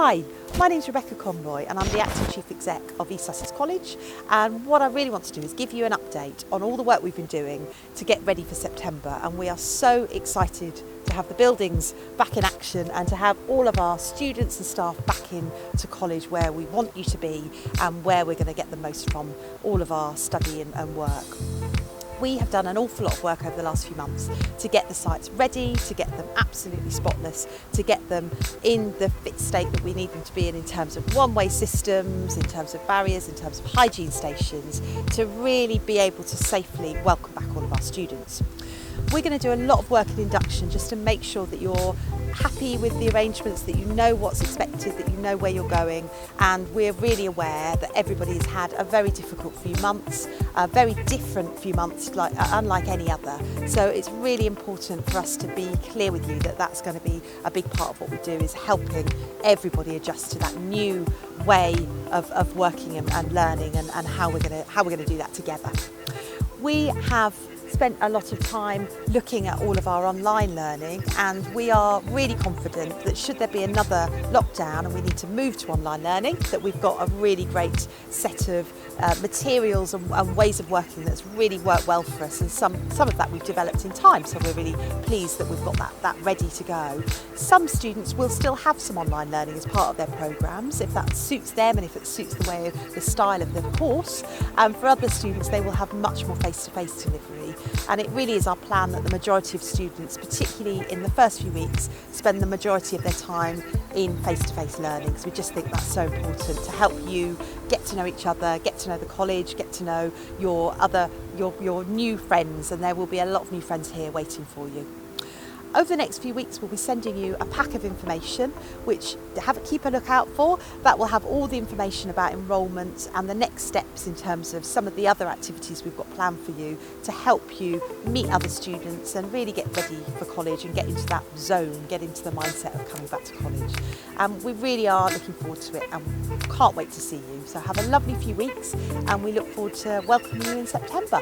Hi, my name's Rebecca Conroy and I'm the Acting Chief Exec of Sussex College, and what I really want to do is give you an update on all the work we've been doing to get ready for September, and we are so excited to have the buildings back in action and to have all of our students and staff back in to college where we want you to be and where we're going to get the most from all of our study and work. We have done an awful lot of work over the last few months to get the sites ready, to get them absolutely spotless, to get them in the fit state that we need them to be in terms of one-way systems, in terms of barriers, in terms of hygiene stations, to really be able to safely welcome back all of our students. We're going to do a lot of work in induction just to make sure that you're happy with the arrangements, that you know what's expected, that you know where you're going, and we're really aware that everybody's had a very difficult few months, a very different few months, unlike any other. So it's really important for us to be clear with you that that's going to be a big part of what we do, is helping everybody adjust to that new way of working and learning, and how we're going to do that together. We have spent a lot of time looking at all of our online learning, and we are really confident that should there be another lockdown and we need to move to online learning, that we've got a really great set of materials and ways of working that's really worked well for us, and some of that we've developed in time, so we're really pleased that we've got that ready to go. Some students will still have some online learning as part of their programmes if that suits them and if it suits the style of the course, and for other students they will have much more face-to-face delivery. And it really is our plan that the majority of students, particularly in the first few weeks, spend the majority of their time in face-to-face learning, because we just think that's so important to help you get to know each other, get to know the college, get to know your new friends, and there will be a lot of new friends here waiting for you. Over the next few weeks we'll be sending you a pack of information which keep a look out for. That will have all the information about enrolment and the next steps in terms of some of the other activities we've got planned for you to help you meet other students and really get ready for college and get into that zone, get into the mindset of coming back to college. We really are looking forward to it and can't wait to see you. So have a lovely few weeks and we look forward to welcoming you in September.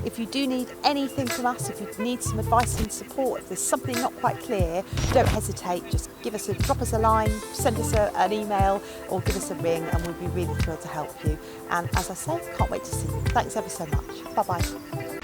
If you do need anything from us, if you need some advice and support, if there's something not quite clear, don't hesitate, just drop us a line, send us an email or give us a ring, and we'll be really thrilled to help you. And as I say, can't wait to see you. Thanks ever so much. Bye bye.